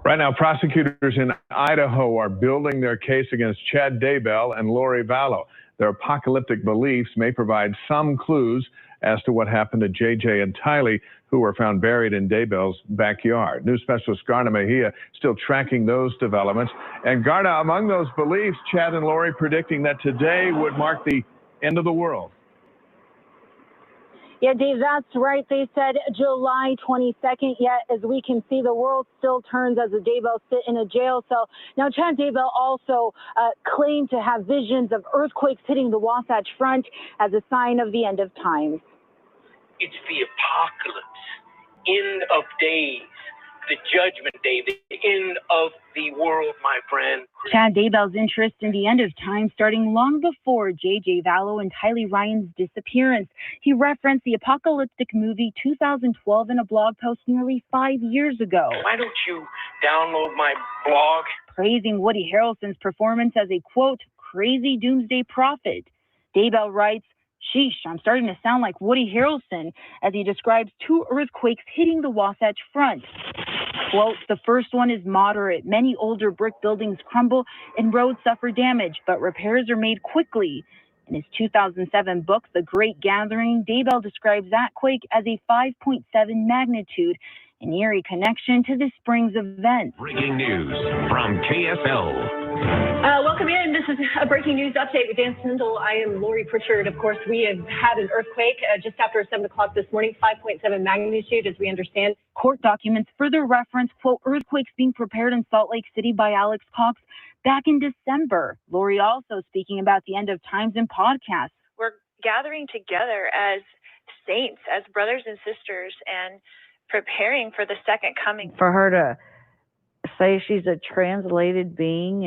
Right now, prosecutors in Idaho are building their case against Chad Daybell and Lori Vallow. Their apocalyptic beliefs may provide some clues as to what happened to JJ and Tylee, who were found buried in Daybell's backyard. News specialist Garna Mejia still tracking those developments. And Garna, among those beliefs, Chad and Lori predicting that today would mark the end of the world. Yeah, Dave, that's right. They said July 22nd, yet as we can see, the world still turns as the Daybell sit in a jail cell. Now, Chad Daybell also claimed to have visions of earthquakes hitting the Wasatch Front as a sign of the end of times. It's the apocalypse, end of days, the judgment day, the end of the world, my friend. Chad Daybell's interest in the end of time starting long before J.J. Vallow and Tylee Ryan's disappearance. He referenced the apocalyptic movie 2012 in a blog post nearly 5 years ago. Why don't you download my blog? Praising Woody Harrelson's performance as a, quote, crazy doomsday prophet. Daybell writes, "Sheesh, I'm starting to sound like Woody Harrelson," as he describes 2 earthquakes hitting the Wasatch Front. Quote, "The first one is moderate. Many older brick buildings crumble and roads suffer damage, but repairs are made quickly." In his 2007 book, The Great Gathering, Daybell describes that quake as a 5.7 magnitude, an eerie connection to this spring's event. Breaking news from KSL. Welcome in. This is a breaking news update with Dan Sindel. I am Lori Pritchard. Of course, we have had an earthquake just after 7 o'clock this morning, 5.7 magnitude, as we understand. Court documents further reference, quote, earthquakes being prepared in Salt Lake City by Alex Cox back in December. Lori also speaking about the end of times in podcasts. We're gathering together as saints, as brothers and sisters, and preparing for the second coming. For her to say she's a translated being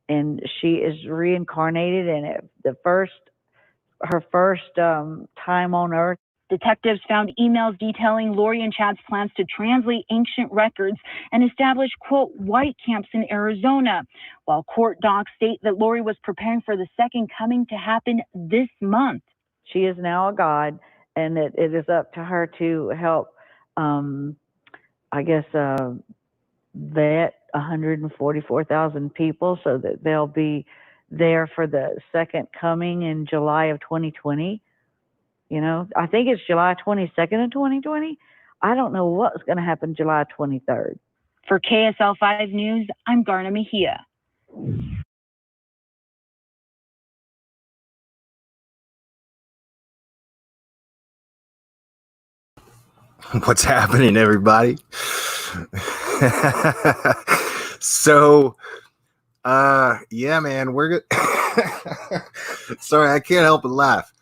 and she is reincarnated, and her first time on Earth. Detectives found emails detailing Lori and Chad's plans to translate ancient records and establish, quote, white camps in Arizona, while court docs state that Lori was preparing for the second coming to happen this month. She is now a god, and it is up to her to help, vet 144,000 people so that they'll be there for the second coming in July of 2020. You know, I think it's July 22nd of 2020. I don't know what's going to happen July 23rd. For KSL 5 News, I'm Garna Mejia. What's happening, everybody? So, yeah, man, we're good. Sorry, I can't help but laugh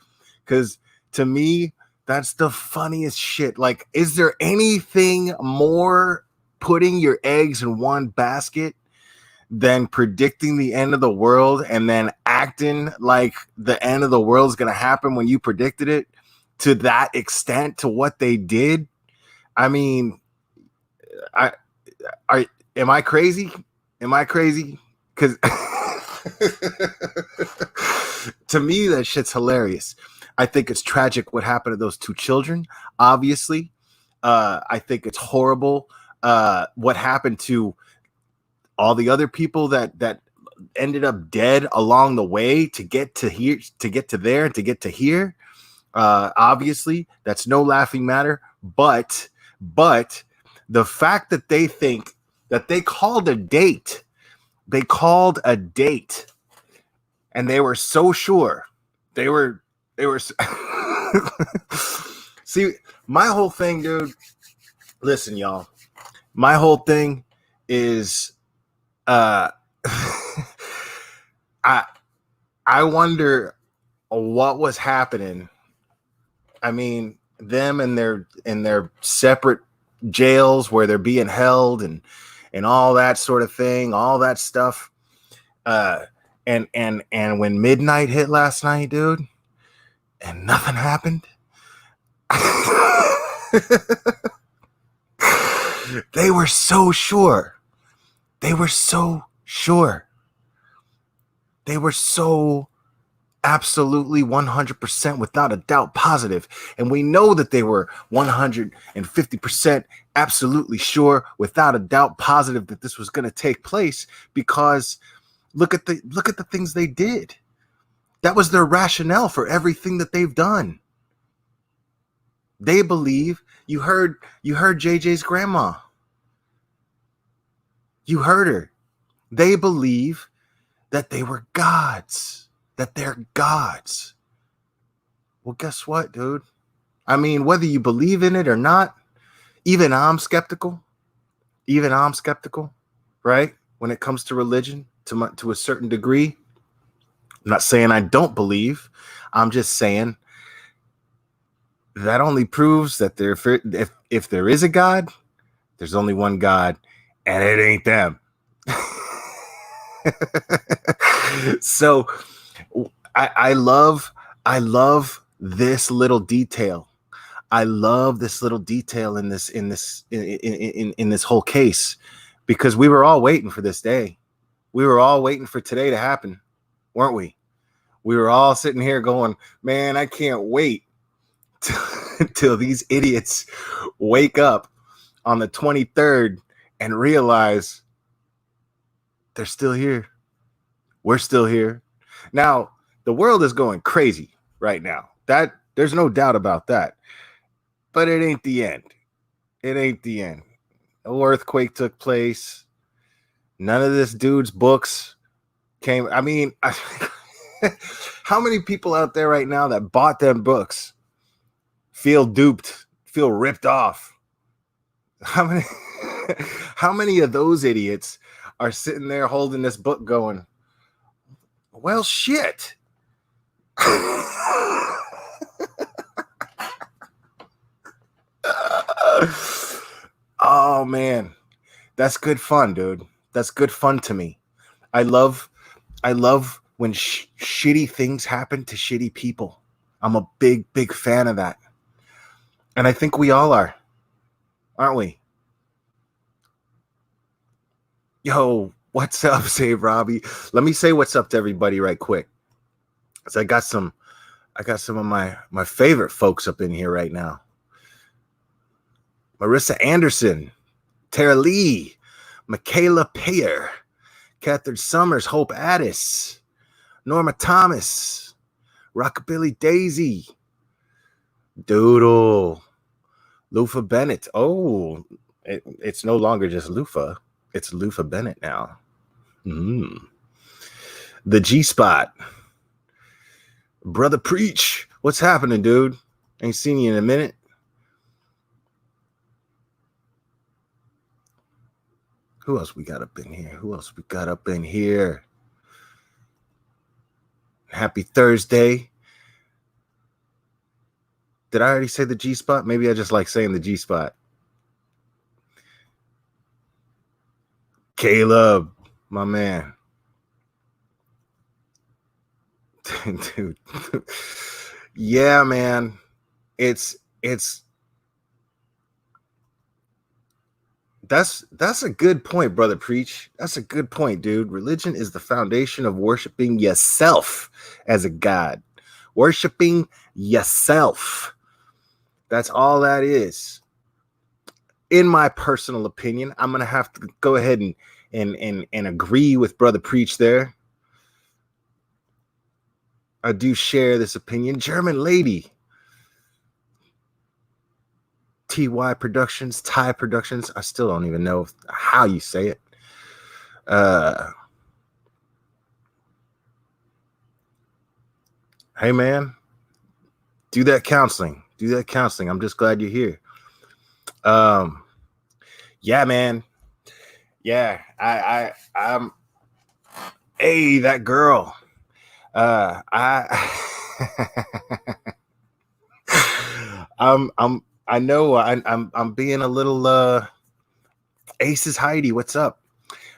because to me, that's the funniest shit. Like, is there anything more putting your eggs in one basket than predicting the end of the world and then acting like the end of the world is going to happen when you predicted it to that extent, to what they did? I mean, am I crazy? Am I crazy? Because to me, that shit's hilarious. I think it's tragic what happened to those 2 children, obviously. I think it's horrible what happened to all the other people that ended up dead along the way to get to here, to get to there, and to get to here. Obviously, that's no laughing matter. But the fact that they think that they called a date, and they were so sure. They were see, my whole thing, dude. Listen, y'all. My whole thing is I wonder what was happening. I mean, them in their separate jails where they're being held and all that sort of thing, all that stuff. And when midnight hit last night, dude, and nothing happened, they were so sure. They were so absolutely 100% without a doubt positive. And we know that they were 150% absolutely sure without a doubt positive that this was going to take place, because look at the things they did. That was their rationale for everything that they've done. They believe, you heard JJ's grandma. You heard her. They believe that they were gods, that they're gods. Well, guess what, dude? I mean, whether you believe in it or not, even I'm skeptical. Even I'm skeptical, right? When it comes to religion, to a certain degree. I'm not saying I don't believe. I'm just saying that only proves that if there is a God, there's only one God, and it ain't them. So I love this little detail. I love this little detail in this whole case, because we were all waiting for this day. We were all waiting for today to happen, weren't we? We were all sitting here going, man, I can't wait till these idiots wake up on the 23rd and realize they're still here. We're still here. Now, the world is going crazy right now. That there's no doubt about that. But it ain't the end. It ain't the end. No earthquake took place. None of this dude's books came. I mean, how many people out there right now that bought them books feel duped, feel ripped off? How many of those idiots are sitting there holding this book going, well, shit. Oh, man. That's good fun, dude. That's good fun to me. I love when shitty things happen to shitty people. I'm a big fan of that. And I think we all are, aren't we? Yo, what's up, Save Robbie? Let me say what's up to everybody right quick. So I got some of my favorite folks up in here right now. Marissa Anderson, Tara Lee, Michaela Payer, Catherine Summers, Hope Addis, Norma Thomas, Rockabilly Daisy, Doodle, Lufa Bennett. Oh, it's no longer just Lufa. It's Lufa Bennett now. The G-Spot. Brother Preach. What's happening, dude? Ain't seen you in a minute. Who else we got up in here? Happy Thursday. Did I already say the G-Spot? Maybe I just like saying the G-Spot. Caleb, my man. Dude. Yeah, man. It's that's a good point, Brother Preach. That's a good point, dude. Religion is the foundation of worshiping yourself as a god. Worshiping yourself. That's all that is. In my personal opinion, I'm gonna have to go ahead and agree with Brother Preach there. I do share this opinion. German Lady. TY Productions, Thai Productions. I still don't even know how you say it. Hey, man. Do that counseling. I'm just glad you're here. Yeah, man. Yeah, I'm hey, that girl. I know I'm being a little Aces Heidi, what's up?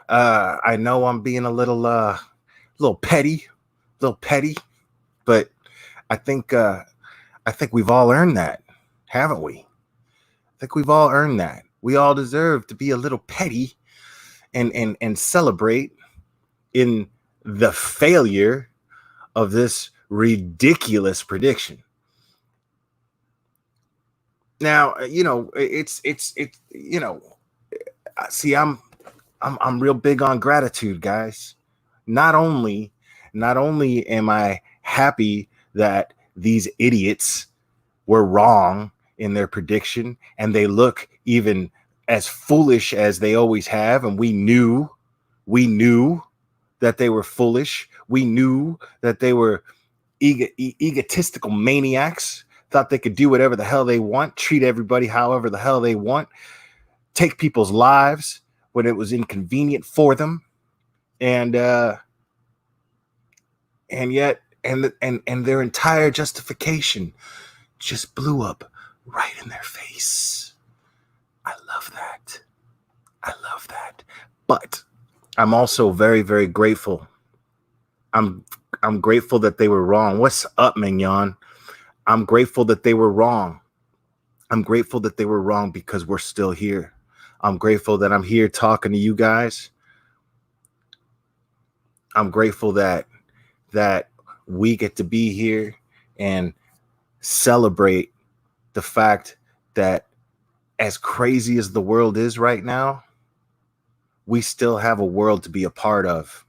I know I'm being a little petty, but I think we've all earned that, haven't we? I think we've all earned that. We all deserve to be a little petty and celebrate in the failure of this ridiculous prediction. Now, you know, it's you know, see, I'm real big on gratitude, guys. Not only am I happy that these idiots were wrong in their prediction and they look even as foolish as they always have, and we knew that they were foolish. We knew that they were egotistical maniacs, thought they could do whatever the hell they want, treat everybody however the hell they want, take people's lives when it was inconvenient for them, and yet their entire justification just blew up right in their face. I love that. But I'm also very, very grateful. I'm grateful that they were wrong. What's up, Mignon? I'm grateful that they were wrong. I'm grateful that they were wrong because we're still here. I'm grateful that I'm here talking to you guys. I'm grateful that we get to be here and celebrate the fact that as crazy as the world is right now, we still have a world to be a part of.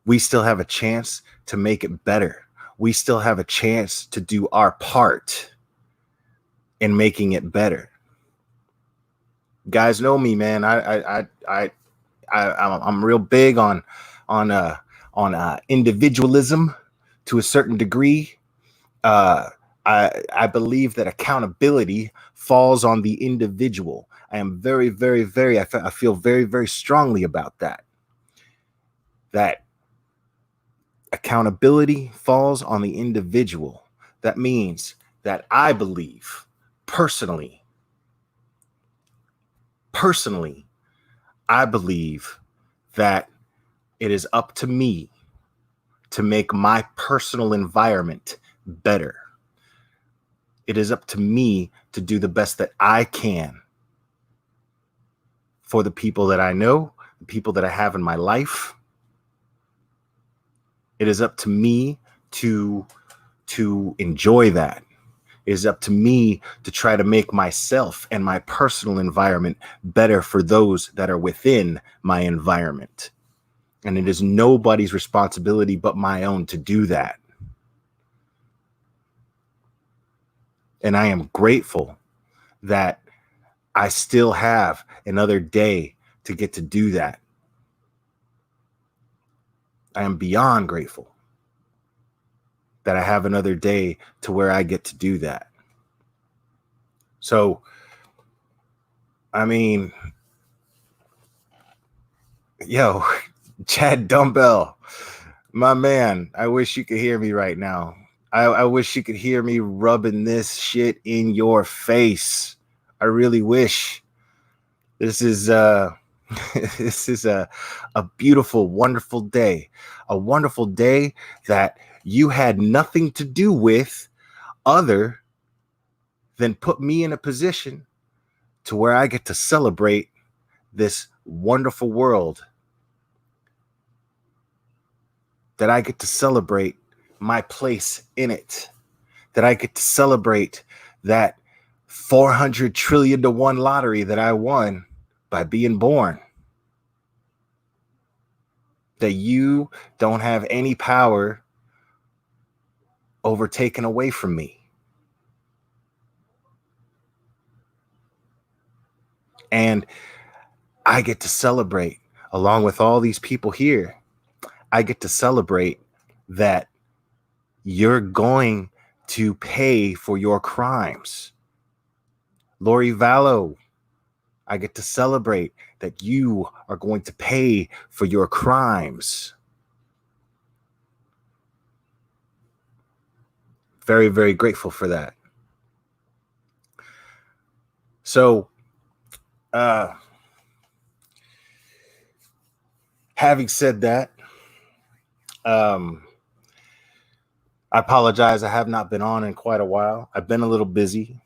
We still have a chance to make it better. We still have a chance to do our part in making it better. Guys know me, man. I'm real big on individualism to a certain degree. I believe that accountability falls on the individual. I am very, very, very, I feel very, very strongly about that. That accountability falls on the individual. That means that I believe personally, I believe that it is up to me to make my personal environment better. It is up to me to do the best that I can for the people that I know, the people that I have in my life. It is up to me to enjoy that. It is up to me to try to make myself and my personal environment better for those that are within my environment. And it is nobody's responsibility but my own to do that. And I am grateful that I still have another day to get to do that. I am beyond grateful that I have another day to where I get to do that. So, I mean, yo, Chad Daybell, my man, I wish you could hear me right now. I wish you could hear me rubbing this shit in your face. I really wish. This is this is a beautiful, wonderful day. A wonderful day that you had nothing to do with other than put me in a position to where I get to celebrate this wonderful world. That I get to celebrate my place in it. That I get to celebrate that 400 trillion to 1 lottery that I won by being born. That you don't have any power overtaken away from me. And I get to celebrate along with all these people here. I get to celebrate that you're going to pay for your crimes. Lori Vallow, I get to celebrate that you are going to pay for your crimes. Very, very grateful for that. So, having said that, I apologize. I have not been on in quite a while. I've been a little busy.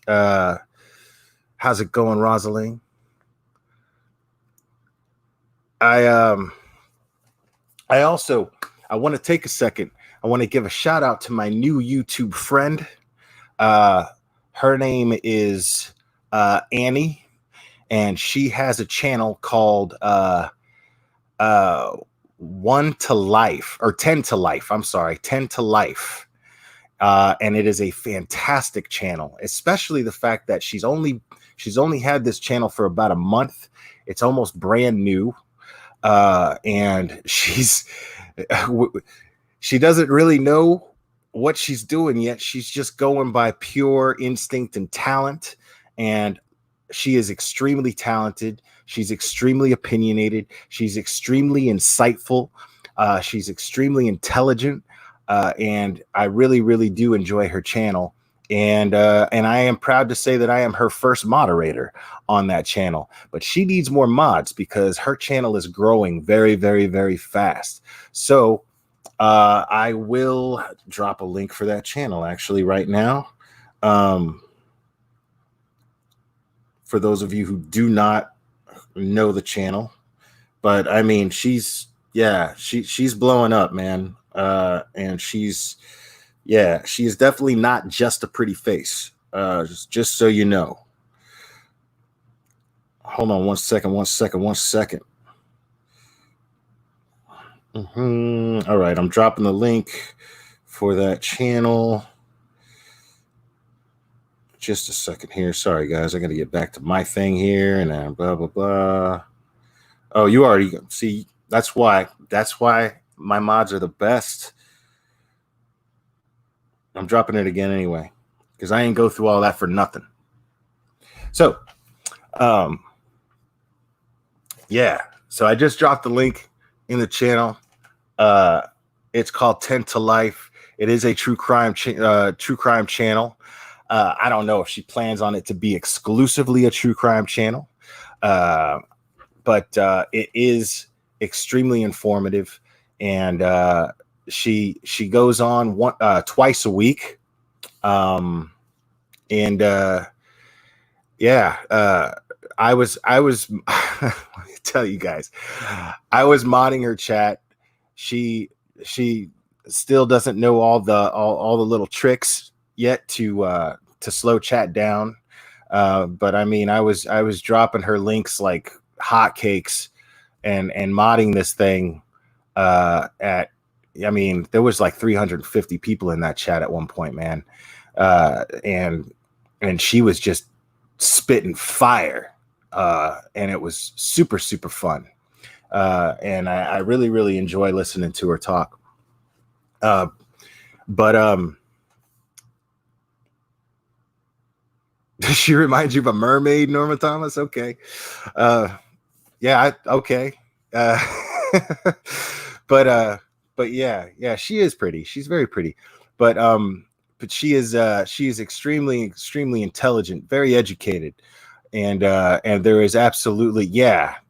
How's it going, Rosalind? I want to take a second I want to give a shout out to my new YouTube friend. Her name is Annie, and she has a channel called 1 to Life, or 10 to Life. I'm sorry, 10 to Life. And it is a fantastic channel, especially the fact that she's only had this channel for about a month. It's almost brand new. And she doesn't really know what she's doing yet. She's just going by pure instinct and talent. And she is extremely talented. She's extremely opinionated. She's extremely insightful. She's extremely intelligent. And I really, really do enjoy her channel. And I am proud to say that I am her first moderator on that channel. But she needs more mods because her channel is growing very, very, very fast. So I will drop a link for that channel actually right now. For those of you who do not know the channel, but I mean, she's blowing up, man. And she is definitely not just a pretty face. Just so you know. Hold on one second. All right, I'm dropping the link for that channel. Just a second here. Sorry, guys. I got to get back to my thing here and then blah, blah, blah. Oh, you already see. That's why my mods are the best. I'm dropping it again anyway, because I ain't go through all that for nothing. So, yeah. So I just dropped the link in the channel. It's called 10 to Life. It is a true crime channel. I don't know if she plans on it to be exclusively a true crime channel, but it is extremely informative, and she goes on twice a week, I was let me tell you guys, I was modding her chat. She still doesn't know all the little tricks yet to slow chat down, but I mean, I was dropping her links like hotcakes and modding this thing I mean, there was like 350 people in that chat at one point, man. And she was just spitting fire. And it was super, super fun. And I really, really enjoy listening to her talk. Does she remind you of a mermaid, Norma Thomas? Okay. Okay. But yeah, she is pretty. She's very pretty. But she is extremely, extremely intelligent, very educated. And there is absolutely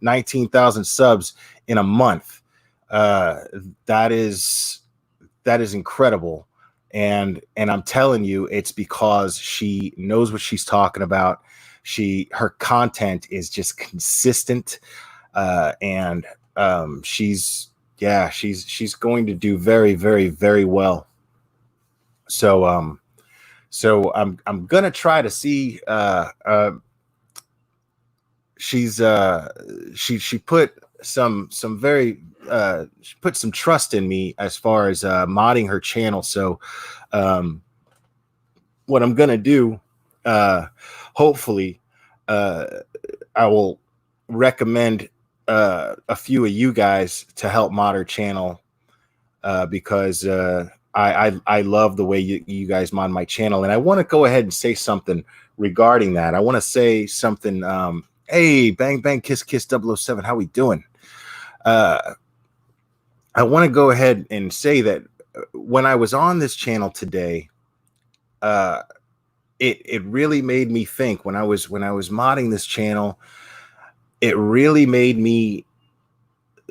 19,000 subs in a month. That is incredible. And I'm telling you, it's because she knows what she's talking about. Her content is just consistent, and she's going to do very, very, very well. So I'm gonna try to see. She put some very she put some trust in me as far as modding her channel. So what I'm gonna do, hopefully, I will recommend a few of you guys to help mod her channel, because I love the way you guys mod my channel, and I want to go ahead and say something regarding that. I want to say something. Hey, bang bang kiss kiss 007, how we doing? I want to go ahead and say that when I was on this channel today, it really made me think. When I was modding this channel, it really made me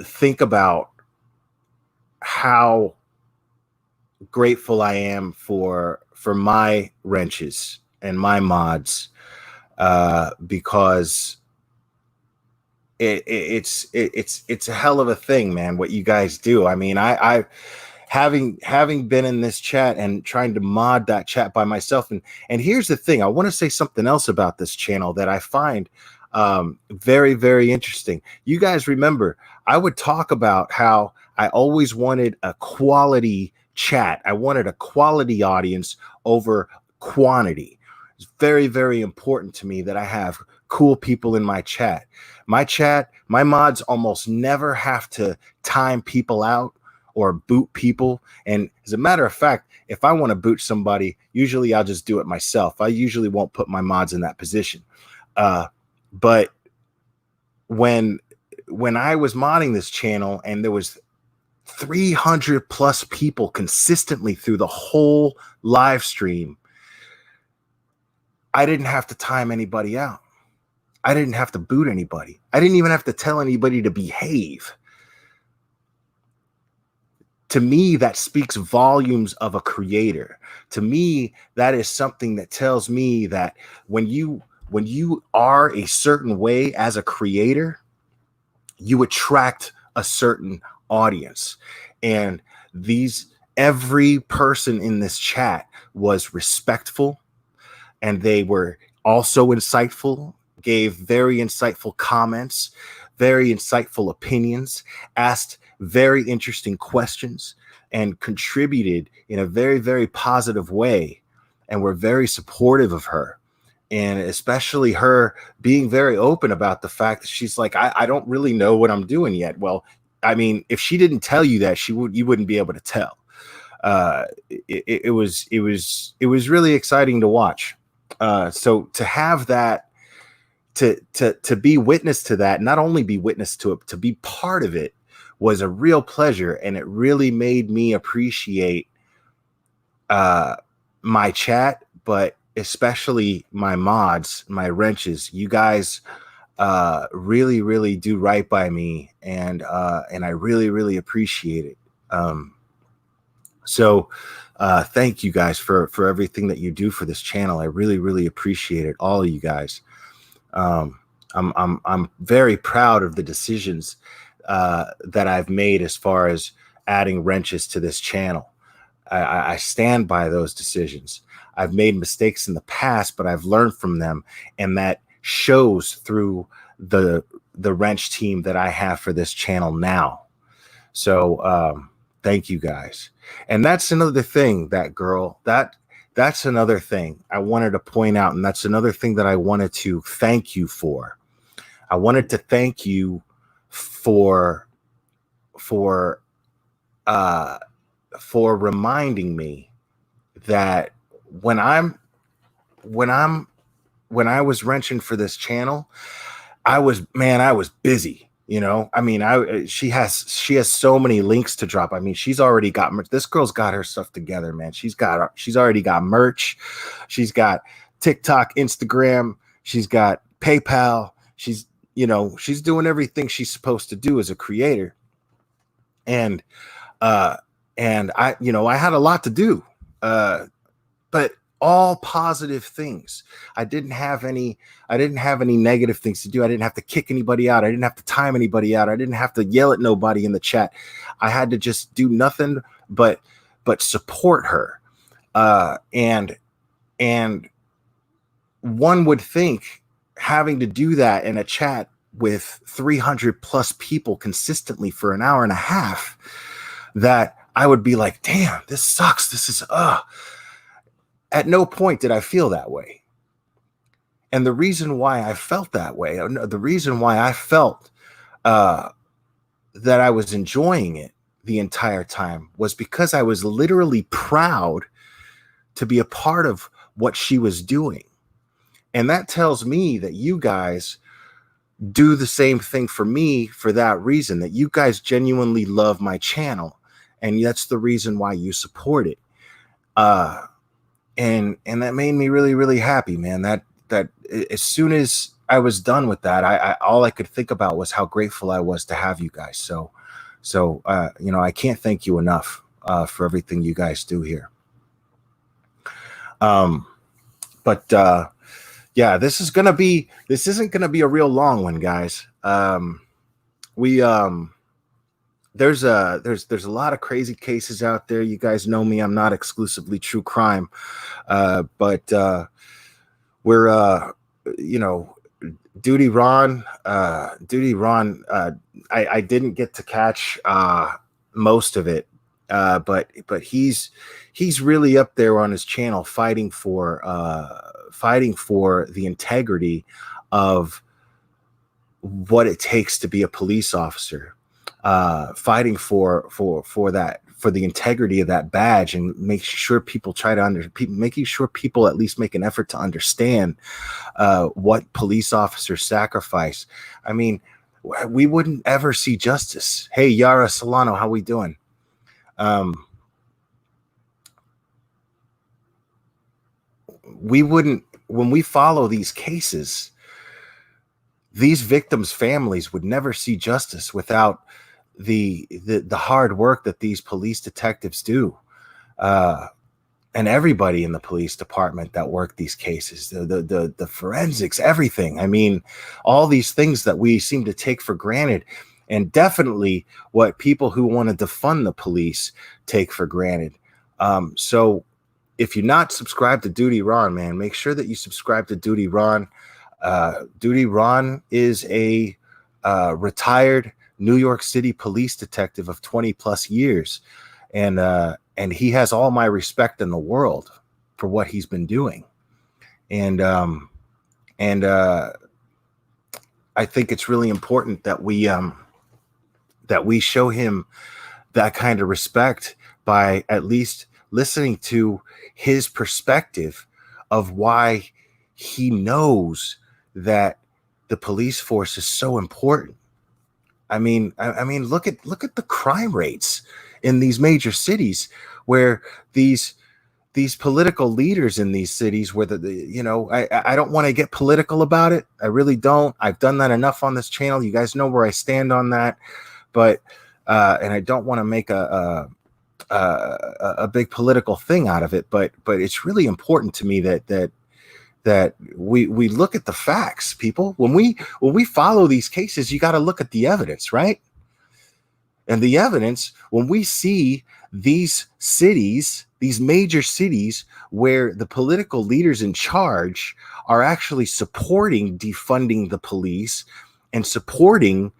think about how grateful I am for my wrenches and my mods, because it's a hell of a thing, man, what you guys do. I mean, I having been in this chat and trying to mod that chat by myself. And here's the thing, I want to say something else about this channel that I find very, very interesting. You guys remember, I would talk about how I always wanted a quality chat. I wanted a quality audience over quantity. It's very, very important to me that I have cool people in my chat. My mods almost never have to time people out or boot people. And as a matter of fact, if I want to boot somebody, usually I'll just do it myself. I usually won't put my mods in that position. But when I was modding this channel and there was 300 plus people consistently through the whole live stream, I didn't have to time anybody out. I didn't have to boot anybody. I didn't even have to tell anybody to behave. To me, that speaks volumes of a creator. To me, that is something that tells me that when you are a certain way as a creator, you attract a certain audience. And every person in this chat was respectful, and they were also insightful, gave very insightful comments, very insightful opinions, asked very interesting questions, and contributed in a very, very positive way, and were very supportive of her. And especially her being very open about the fact that she's like, I don't really know what I'm doing yet. Well, I mean, if she didn't tell you that, you wouldn't be able to tell. It was really exciting to watch. So to have that, to be witness to that, not only be witness to it, to be part of it, was a real pleasure. And it really made me appreciate my chat, but especially my mods, my wrenches. You guys really, really do right by me, and I really, really appreciate it. So thank you guys for everything that you do for this channel. I really, really appreciate it, all of you guys. I'm very proud of the decisions that I've made as far as adding wrenches to this channel. I stand by those decisions. I've made mistakes in the past, but I've learned from them, and that shows through the wrench team that I have for this channel now. So thank you guys. And that's another thing, that's another thing I wanted to point out, and that's another thing that I wanted to thank you for. I wanted to thank you for reminding me that when I was wrenching for this channel, I was busy, you know. I mean, she has so many links to drop. I mean, she's already got merch. This girl's got her stuff together, man. She's already got merch. She's got TikTok, Instagram. She's got PayPal. She's doing everything she's supposed to do as a creator. And I had a lot to do, but all positive things. I didn't have any negative things to do. I didn't have to kick anybody out. I didn't have to time anybody out. I didn't have to yell at nobody in the chat. I had to just do nothing but support her. And one would think, having to do that in a chat with 300 plus people consistently for an hour and a half, that I would be like, damn, this sucks. This is, At no point did I feel that way. And the reason why I felt that way, the reason why I felt that I was enjoying it the entire time, was because I was literally proud to be a part of what she was doing. And that tells me that you guys do the same thing for me for that reason, that you guys genuinely love my channel. And that's the reason why you support it. And that made me really, really happy, man. That as soon as I was done with that, I all I could think about was how grateful I was to have you guys. So I can't thank you enough for everything you guys do here. Yeah, this isn't gonna be a real long one, guys. We there's a lot of crazy cases out there. You guys know me. I'm not exclusively true crime, but we're DutyRon. I didn't get to catch most of it, but he's really up there on his channel fighting for the integrity of what it takes to be a police officer, fighting for the integrity of that badge, and making sure people making sure people at least make an effort to understand what police officers sacrifice. I mean, we wouldn't ever see justice. Hey, Yara Solano, how we doing? We wouldn't, when we follow these cases, these victims' families would never see justice without the hard work that these police detectives do, and everybody in the police department that work these cases, the forensics, everything. I mean, all these things that we seem to take for granted, and definitely what people who want to defund the police take for granted. So if you're not subscribed to DutyRon, man, make sure that you subscribe to DutyRon. DutyRon is a retired New York City police detective of 20 plus years. And he has all my respect in the world for what he's been doing. And I think it's really important that we show him that kind of respect by at least listening to his perspective of why he knows that the police force is so important. I mean, look at the crime rates in these major cities, where these political leaders in these cities, where I don't want to get political about it. I really don't. I've done that enough on this channel. You guys know where I stand on that. But and I don't want to make a big political thing out of it. But it's really important to me that we look at the facts, people. When we follow these cases, you got to look at the evidence, right? And the evidence, when we see these cities, these major cities, where the political leaders in charge are actually supporting defunding the police and supporting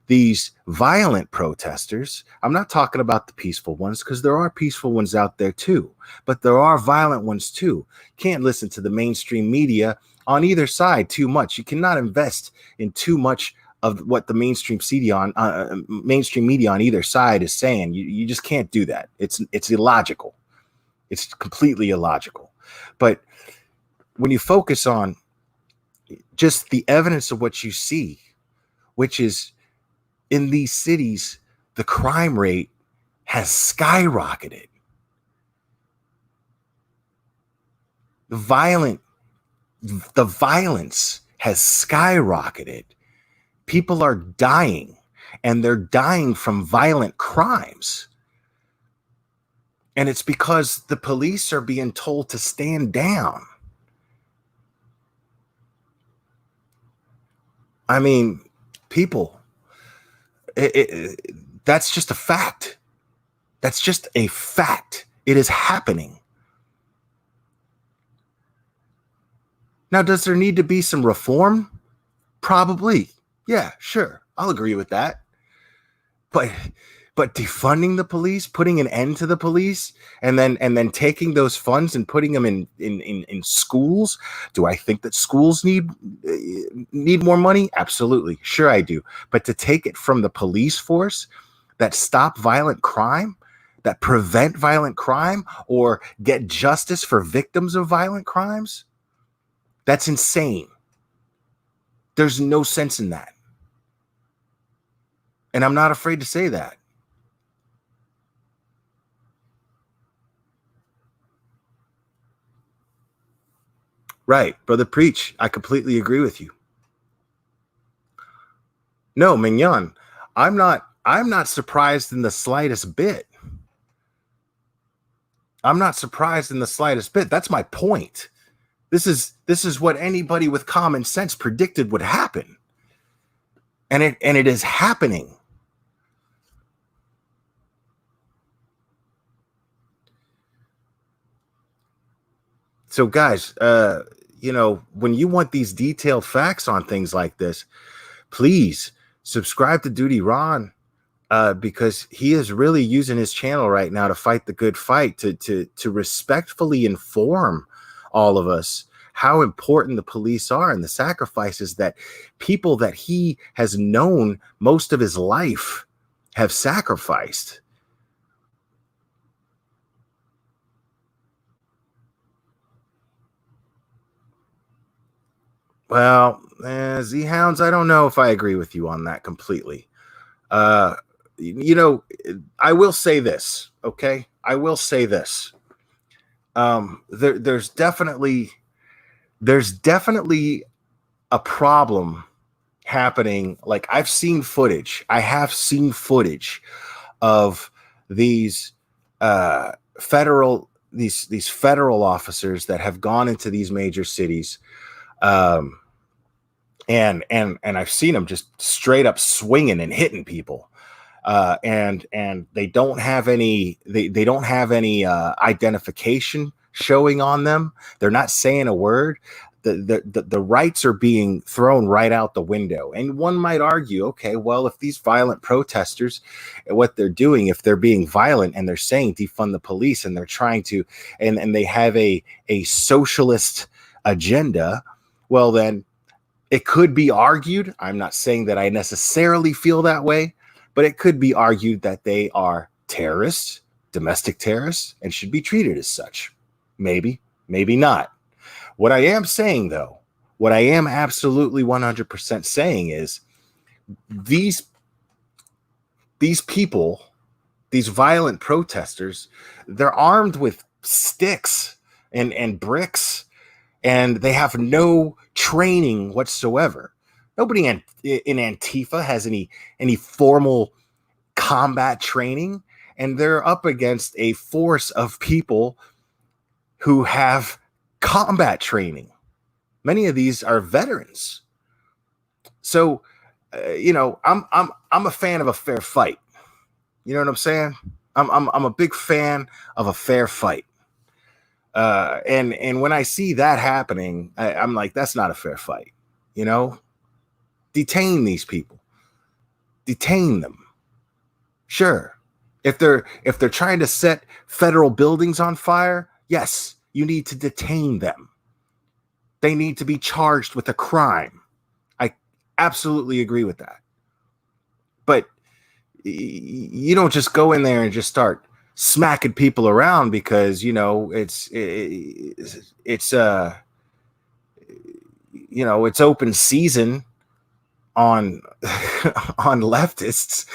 these violent protesters. I'm not talking about the peaceful ones, because there are peaceful ones out there too, but there are violent ones too. Can't listen to the mainstream media on either side too much. You cannot invest in too much of what the mainstream media on either side is saying. You just can't do that. It's illogical. It's completely illogical. But when you focus on just the evidence of what you see, which is in these cities, the crime rate has skyrocketed. The violence has skyrocketed. People are dying, and they're dying from violent crimes. And it's because the police are being told to stand down. I mean, people, that's just a fact. That's just a fact. It is happening. Now, does there need to be some reform? Probably. Yeah, sure. I'll agree with that. But defunding the police, putting an end to the police, and then taking those funds and putting them in schools. Do I think that schools need more money? Absolutely. Sure I do. But to take it from the police force that stop violent crime, that prevent violent crime, or get justice for victims of violent crimes, that's insane. There's no sense in that. And I'm not afraid to say that. Right, Brother Preach. I completely agree with you. No, Mignon, I'm not surprised in the slightest bit. I'm not surprised in the slightest bit. That's my point. This is what anybody with common sense predicted would happen. And it is happening. So guys, you know, when you want these detailed facts on things like this, please subscribe to DutyRon, because he is really using his channel right now to fight the good fight, to respectfully inform all of us how important the police are and the sacrifices that people that he has known most of his life have sacrificed. Well, Z-Hounds, I don't know if I agree with you on that completely. You know, I will say this, okay? I will say this. There's definitely a problem happening. Like, I have seen footage of these federal officers that have gone into these major cities, and I've seen them just straight up swinging and hitting people, and they don't have any identification showing on them. They're not saying a word. The rights are being thrown right out the window. And one might argue, okay, well, if these violent protesters, what they're doing, if they're being violent and they're saying defund the police, and they're trying to, and they have a socialist agenda, well, then it could be argued, I'm not saying that I necessarily feel that way, but it could be argued that they are terrorists, domestic terrorists, and should be treated as such. Maybe, maybe not. What I am saying, though, what I am absolutely 100% saying is these people, these violent protesters, they're armed with sticks and bricks, and they have no training whatsoever. Nobody in Antifa has any formal combat training, and they're up against a force of people who have combat training. Many of these are veterans. So, you know, I'm a fan of a fair fight. You know what I'm saying? I'm a big fan of a fair fight. And when I see that happening, I'm like, that's not a fair fight. You know, detain these people, detain them. Sure. If they're trying to set federal buildings on fire, yes, you need to detain them. They need to be charged with a crime. I absolutely agree with that. But you don't just go in there and just start smacking people around because, you know, it's you know, it's open season on on leftists.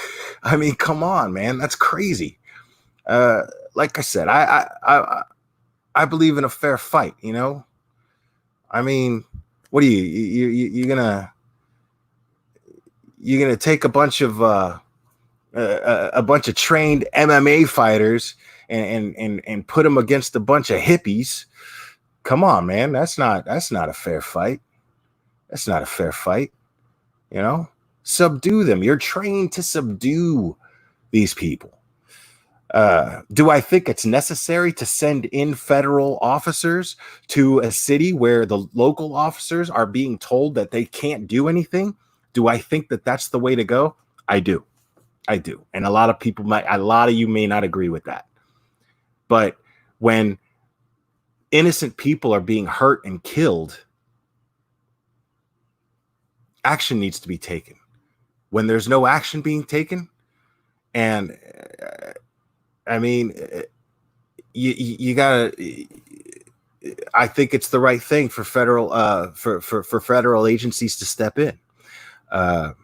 I mean, come on, man, that's crazy. Like I said, I believe in a fair fight, you know? I mean, what are you're gonna take a bunch of trained MMA fighters and put them against a bunch of hippies? Come on, man. That's not a fair fight. That's not a fair fight. You know, subdue them. You're trained to subdue these people. Do I think it's necessary to send in federal officers to a city where the local officers are being told that they can't do anything? Do I think that that's the way to go? I do. And a lot of you may not agree with that. But when innocent people are being hurt and killed, action needs to be taken. When there's no action being taken, and I mean, you gotta. I think it's the right thing for federal for federal agencies to step in. I'm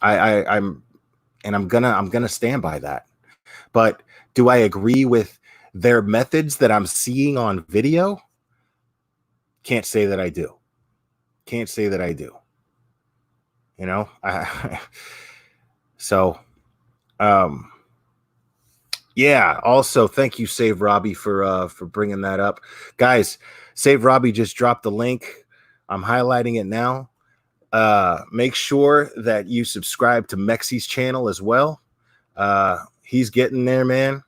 gonna stand by that. But do I agree with their methods that I'm seeing on video? Can't say that I do. Can't say that I do. You know, so. Yeah. Also, thank you, Save Robbie, for bringing that up, guys. Save Robbie just dropped the link. I'm highlighting it now. Make sure that you subscribe to Mexi's channel as well. He's getting there, man.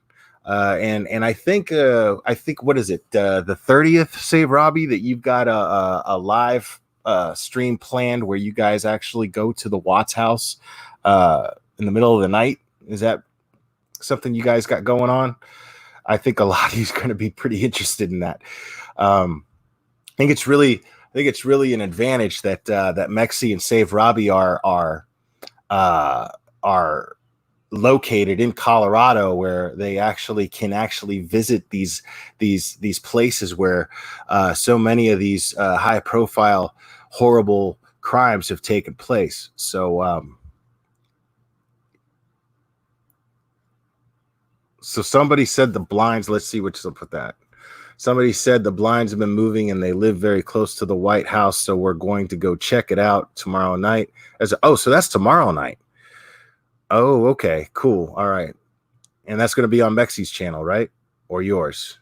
And I think what is it, the 30th, Save Robbie, that you've got a live stream planned where you guys actually go to the Watts house in the middle of the night. Is that something you guys got going on? I think a lot of you's going to be pretty interested in that. I think it's really an advantage that that Mexi and Save Robbie are located in Colorado, where they can visit these places where so many of these high profile horrible crimes have taken place. So so somebody said the blinds, let's see which will put that. Somebody said the blinds have been moving and they live very close to the White House, so we're going to go check it out tomorrow night. So that's tomorrow night. Oh, okay, cool. All right. And that's going to be on Mexi's channel, right? Or yours?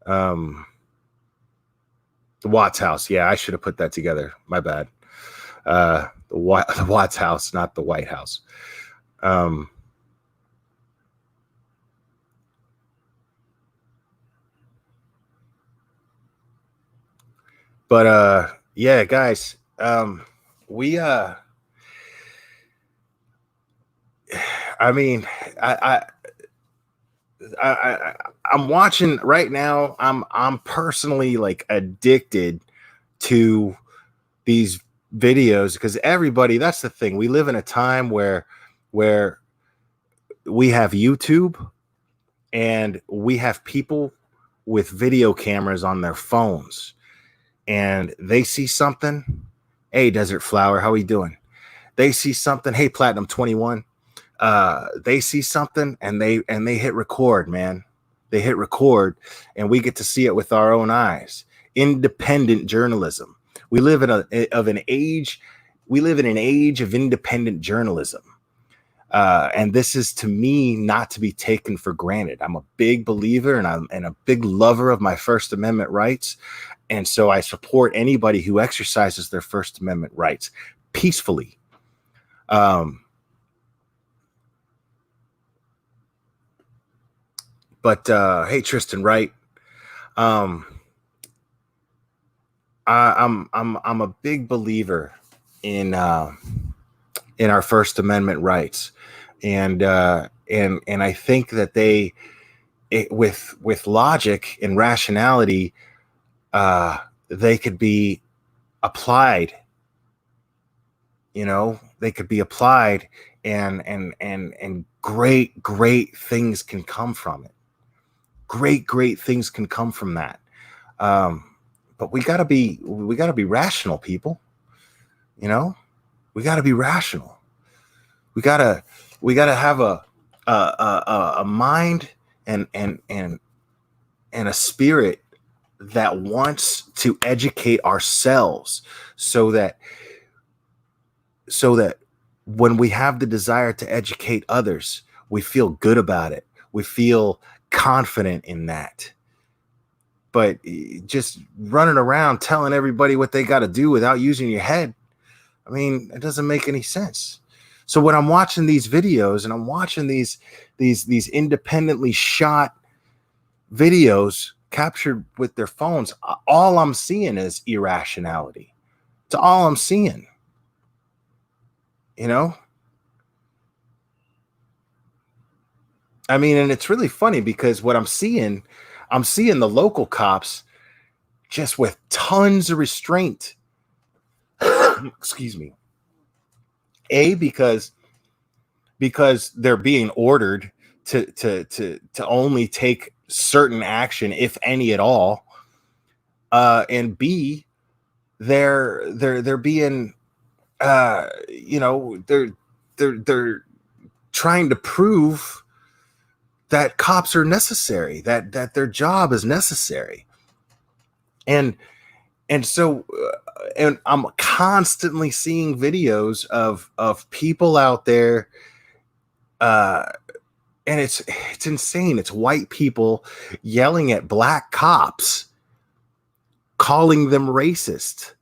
The Watts house. Yeah, I should have put that together. My bad. The Watts house, not the White House. But yeah, guys, we I mean, I'm watching right now. I'm personally like addicted to these videos because everybody, that's the thing. We live in a time where we have YouTube and we have people with video cameras on their phones, and they see something. Hey, Desert Flower, how are you doing? They see something. Hey, Platinum 21. They see something and they hit record, man. They hit record, and we get to see it with our own eyes. Independent journalism. We live in an age of independent journalism. And this is, to me, not to be taken for granted. I'm a big believer and I'm a big lover of my First Amendment rights. And so I support anybody who exercises their First Amendment rights peacefully. But hey, Tristan, right? I'm a big believer in our First Amendment rights, and I think that with logic and rationality, they could be applied. You know, they could be applied, and great things can come from it. Great things can come from that. But we gotta be rational, people. You know, we gotta be rational. We gotta have a mind and a spirit that wants to educate ourselves, so that when we have the desire to educate others, we feel good about it. We feel confident in that. But just running around telling everybody what they got to do without using your head, I mean, it doesn't make any sense. So when I'm watching these videos and I'm watching these independently shot videos captured with their phones, all I'm seeing is irrationality. It's all I'm seeing. You know? I mean, and it's really funny because what I'm seeing the local cops just with tons of restraint. Excuse me. Because they're being ordered to only take certain action, if any at all. And B, they're being you know, they're trying to prove that cops are necessary, that their job is necessary. And so and I'm constantly seeing videos of people out there, and it's insane. It's white people yelling at black cops, calling them racist,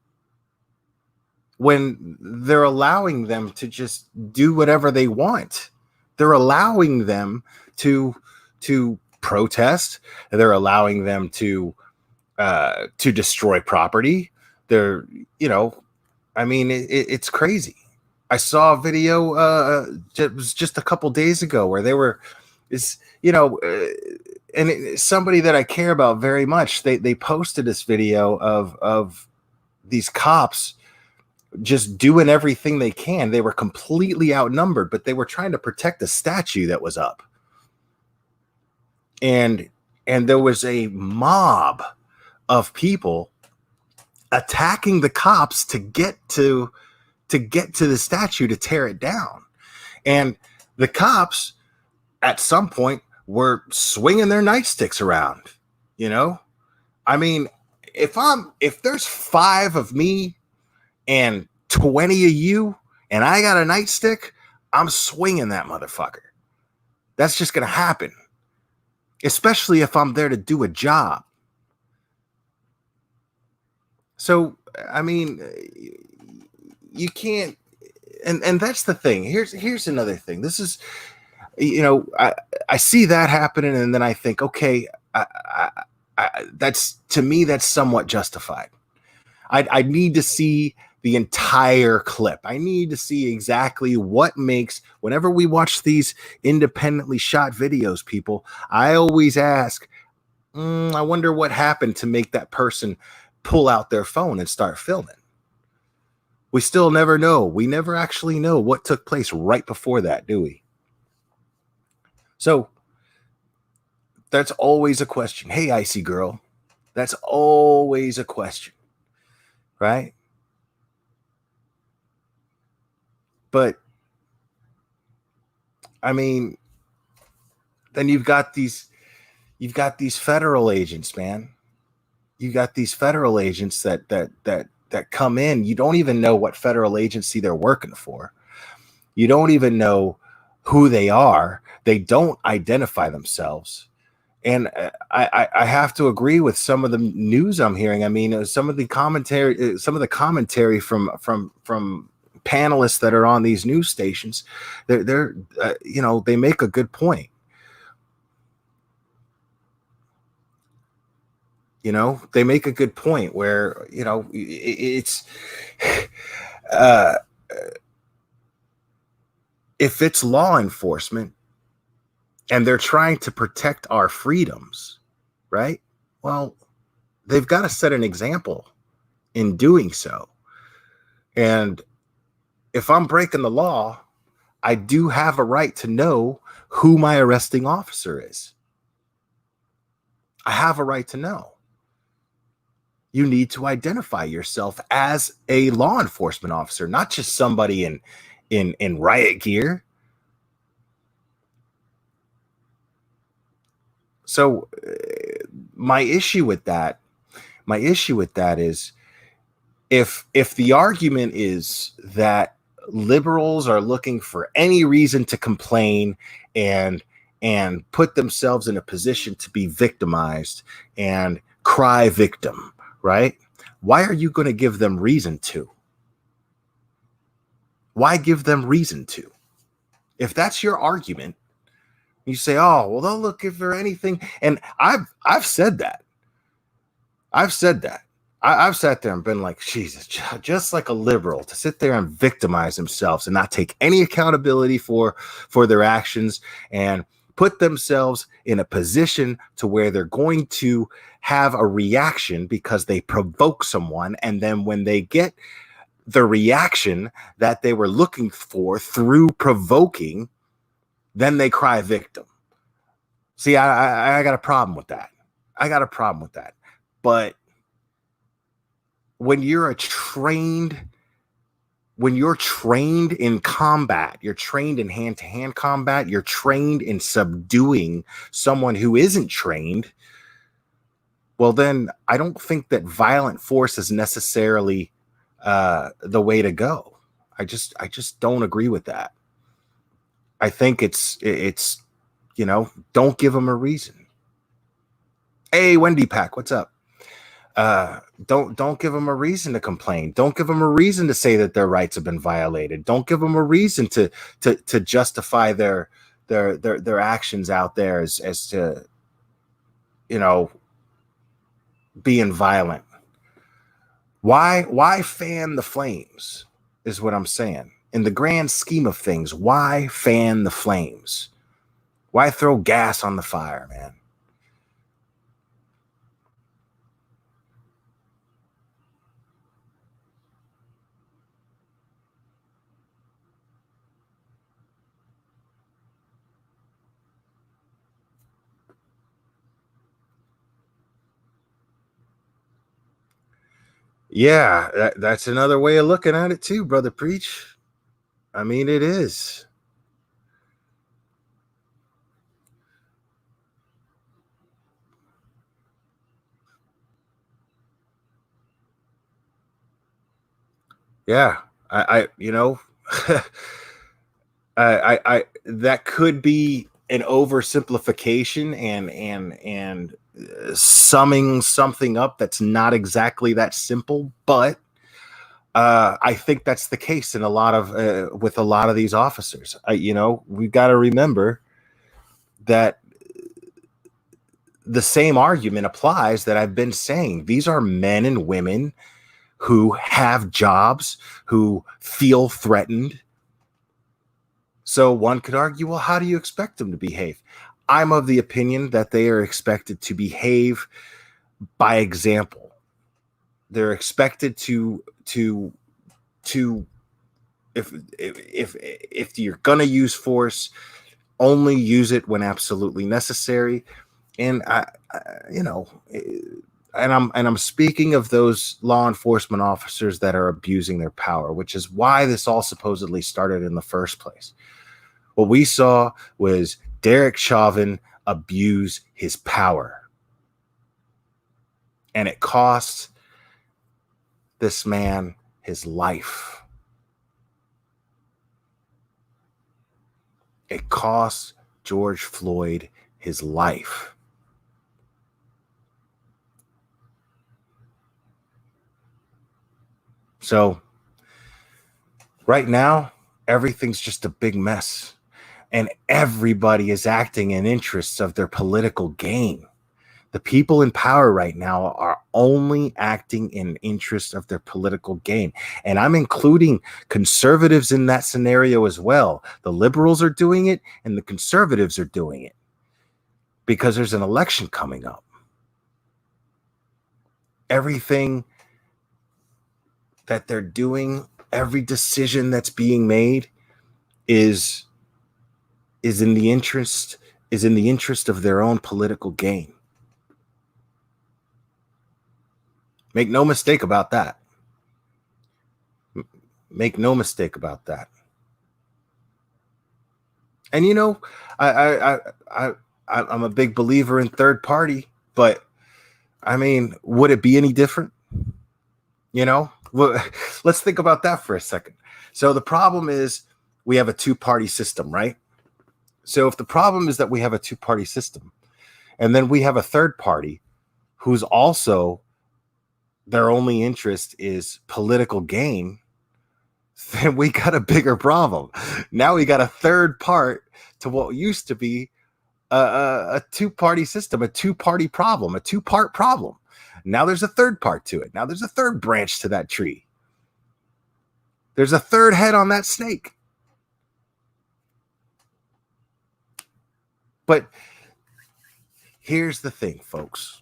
when they're allowing them to just do whatever they want. They're allowing them to protest. They're allowing them to destroy property. They're, I mean, it's crazy. I saw a video it was just a couple days ago where they were, somebody that I care about very much. They posted this video of these cops just doing everything they can. They were completely outnumbered, but they were trying to protect a statue that was up. And there was a mob of people attacking the cops to get to the statue to tear it down. And the cops at some point were swinging their nightsticks around, I mean, if there's 5 of me and 20 of you and I got a nightstick, I'm swinging that motherfucker. That's just going to happen, especially if I'm there to do a job. So, I mean, you can't, and that's the thing. Here's another thing. This is, I see that happening, and then I think, okay, that's, to me, that's somewhat justified. I need to see the entire clip. I need to see exactly what makes, whenever we watch these independently shot videos, people, I always ask, I wonder what happened to make that person pull out their phone and start filming. We still never know. We never actually know what took place right before that, do we? So that's always a question. Hey, Icy Girl, that's always a question, right? But I mean, then you've got these federal agents, man. You got these federal agents that come in. You don't even know what federal agency they're working for. You don't even know who they are. They don't identify themselves. And I have to agree with some of the news I'm hearing. I mean, some of the commentary from panelists that are on these news stations, they're they make a good point. They make a good point where, it's if it's law enforcement and they're trying to protect our freedoms, right? Well, they've got to set an example in doing so. And if I'm breaking the law, I do have a right to know who my arresting officer is. I have a right to know. You need to identify yourself as a law enforcement officer, not just somebody in riot gear. So my issue with that is if the argument is that liberals are looking for any reason to complain and put themselves in a position to be victimized and cry victim, right? Why are you going to give them reason to? Why give them reason to? If that's your argument, you say, oh, well, they'll look for anything. And I've said that. I've sat there and been like, Jesus, just like a liberal to sit there and victimize themselves and not take any accountability for their actions and put themselves in a position to where they're going to have a reaction because they provoke someone. And then when they get the reaction that they were looking for through provoking, then they cry victim. See, I got a problem with that. But when you're trained in combat, you're trained in hand-to-hand combat, you're trained in subduing someone who isn't trained, well, then I don't think that violent force is necessarily the way to go. I just don't agree with that. I think it's don't give them a reason. Hey, Wendy Pack, what's up? Don't give them a reason to complain. Don't give them a reason to say that their rights have been violated. Don't give them a reason to justify their actions out there as to, you know, being violent. Why fan the flames is what I'm saying. In the grand scheme of things, why fan the flames? Why throw gas on the fire, man? Yeah, that's another way of looking at it too, Brother Preach. I mean, it is. Yeah, I you know, I that could be an oversimplification and summing something up that's not exactly that simple, but I think that's the case in a lot of with a lot of these officers. You know, we've got to remember that the same argument applies that I've been saying. These are men and women who have jobs, who feel threatened. So one could argue, well, how do you expect them to behave? I'm of the opinion that they are expected to behave by example. They're expected to if you're gonna use force, only use it when absolutely necessary. And I'm speaking of those law enforcement officers that are abusing their power, which is why this all supposedly started in the first place. What we saw was Derek Chauvin abuse his power, and it cost this man his life. It cost George Floyd his life. So right now, everything's just a big mess, and everybody is acting in interests of their political gain. The people in power right now are only acting in interest of their political gain. And I'm including conservatives in that scenario as well. The liberals are doing it and the conservatives are doing it because there's an election coming up. Everything that they're doing, every decision that's being made is in the interest of their own political gain. Make no mistake about that. Make no mistake about that. And you know, I'm a big believer in third party, but I mean, would it be any different? You know, let's think about that for a second. So the problem is we have a two-party system, right? So if the problem is that we have a two-party system, and then we have a third party who's also their only interest is political gain, then we got a bigger problem. Now we got a third part to what used to be a two-party system, a two-party problem, a two-part problem. Now there's a third part to it. Now there's a third branch to that tree. There's a third head on that snake. But here's the thing, folks.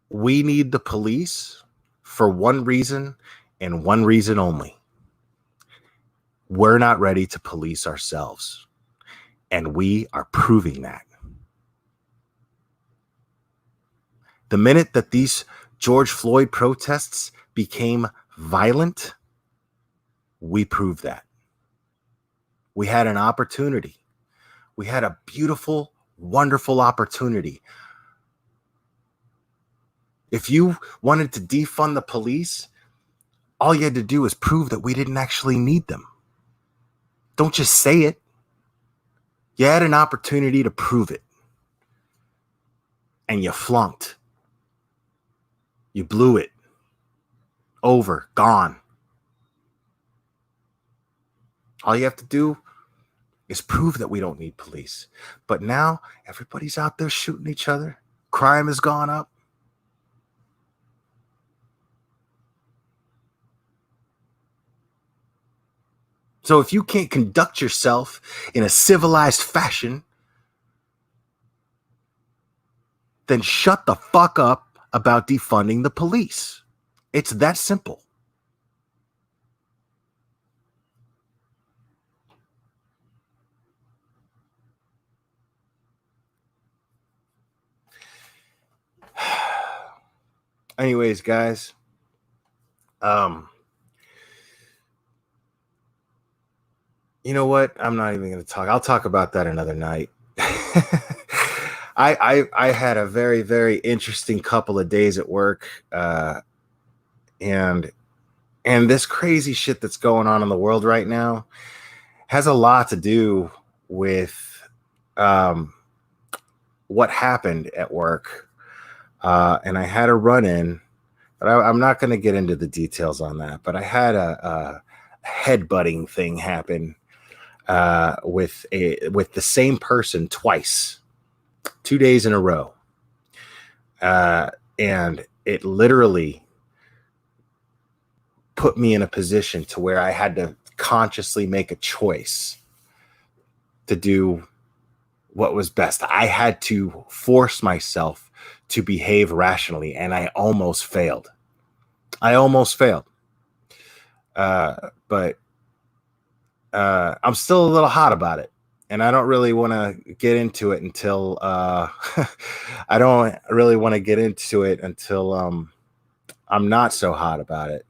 We need the police for one reason and one reason only. We're not ready to police ourselves, and we are proving that. The minute that these George Floyd protests became violent, we proved that. We had an opportunity. We had a beautiful, wonderful opportunity. If you wanted to defund the police, all you had to do was prove that we didn't actually need them. Don't just say it. You had an opportunity to prove it. and you flunked. You blew it. Over, gone. All you have to do is prove that we don't need police. But now everybody's out there shooting each other. Crime has gone up. So if you can't conduct yourself in a civilized fashion, then shut the fuck up about defunding the police. It's that simple. Anyways, guys, you know what? I'm not even going to talk. I'll talk about that another night. I had a very, very interesting couple of days at work, and this crazy shit that's going on in the world right now has a lot to do with what happened at work. And I had a run-in, but I'm not going to get into the details on that. But I had a headbutting thing happen with the same person twice, 2 days in a row, and it literally put me in a position to where I had to consciously make a choice to do what was best. I had to force myself to behave rationally, and I almost failed. But I'm still a little hot about it, and I don't really want to get into it until I'm not so hot about it.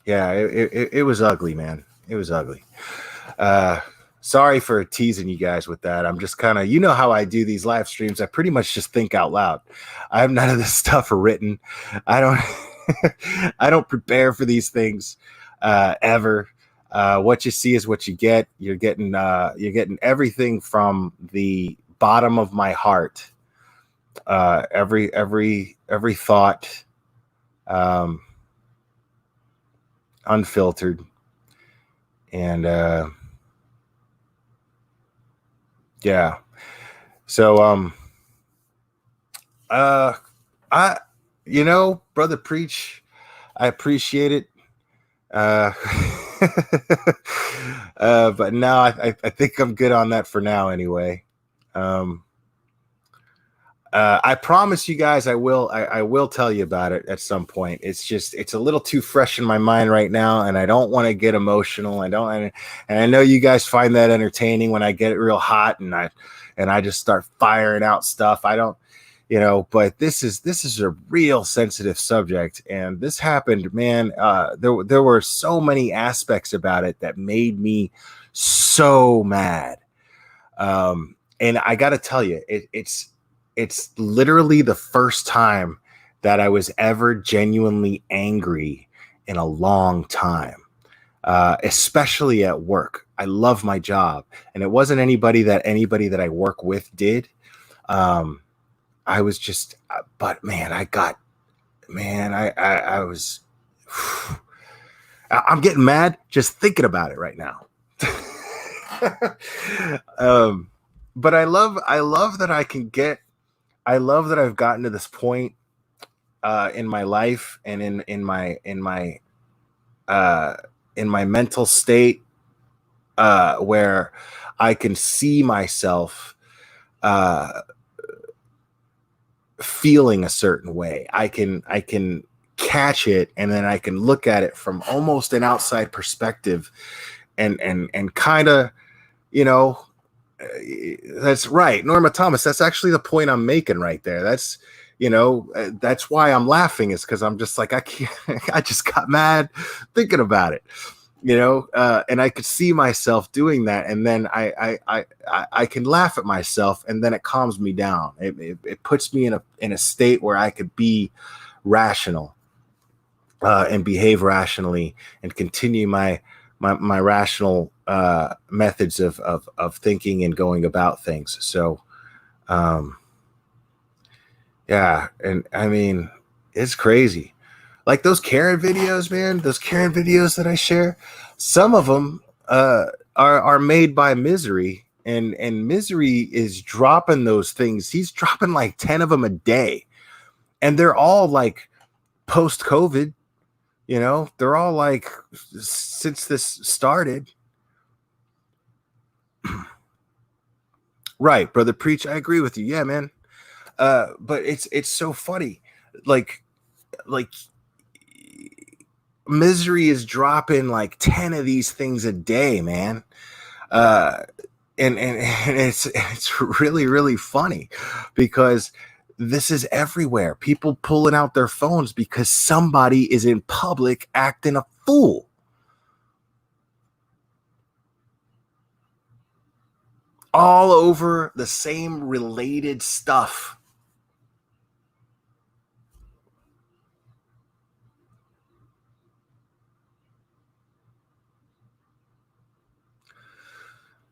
Yeah, it was ugly, man. It was ugly. Sorry for teasing you guys with that. I'm just kind of, you know how I do these live streams. I pretty much just think out loud. I have none of this stuff written. I don't I don't prepare for these things ever. What you see is what you get. You're getting everything from the bottom of my heart. Every thought, unfiltered, and yeah. So Brother Preach, I appreciate it. But now I think I'm good on that for now anyway. I promise you guys I will tell you about it at some point. It's a little too fresh in my mind right now, and I don't want to get emotional. And I know you guys find that entertaining when I get it real hot and I just start firing out stuff. I don't, but this is a real sensitive subject, and this happened, man. There were so many aspects about it that made me so mad. And I got to tell you, it's literally the first time that I was ever genuinely angry in a long time, especially at work. I love my job, and it wasn't anybody that I work with did. I was just, but man, I was, I'm getting mad just thinking about it right now. But I love that I love that I've gotten to this point in my life and in my mental state where I can see myself feeling a certain way. I can catch it, and then I can look at it from almost an outside perspective and kind of, that's right, Norma Thomas. That's actually the point I'm making right there. That's, that's why I'm laughing, is because I'm just like, I can't, I just got mad thinking about it, and I could see myself doing that. And then I can laugh at myself, and then it calms me down. It puts me in a state where I could be rational and behave rationally and continue my my rational methods of thinking and going about things. So yeah, and I mean, it's crazy. Like those Karen videos, man, those Karen videos that I share, some of them are made by Misery, and Misery is dropping those things. He's dropping like 10 of them a day, and they're all like post-COVID. You know, they're all like since this started. Right, Brother Preach, I agree with you. Yeah, man. But it's so funny. Like Misery is dropping like 10 of these things a day, man. And it's really, really funny because this is everywhere. People pulling out their phones because somebody is in public acting a fool. All over the same related stuff.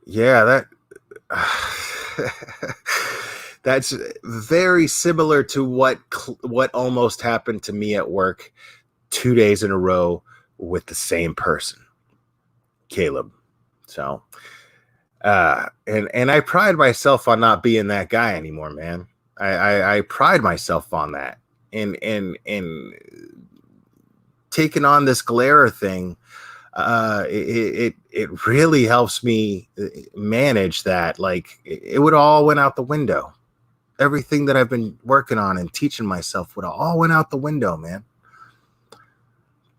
Yeah, that's very similar to what almost happened to me at work 2 days in a row with the same person, Caleb. So, and I pride myself on not being that guy anymore, man. I pride myself on that, and taking on this glare thing. It really helps me manage that. Like it would all went out the window. Everything that I've been working on and teaching myself would all went out the window, man.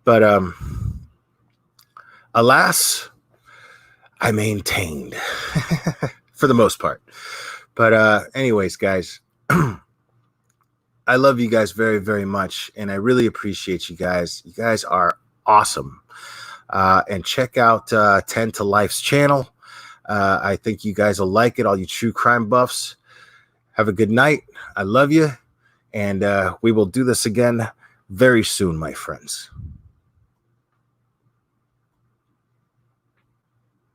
But alas, I maintained for the most part. But anyways, guys, I love you guys very, very much, and I really appreciate you guys. You guys are awesome. And check out 10 to Life's channel. I think you guys will like it, all you true crime buffs. Have a good night. I love you. And we will do this again very soon, my friends.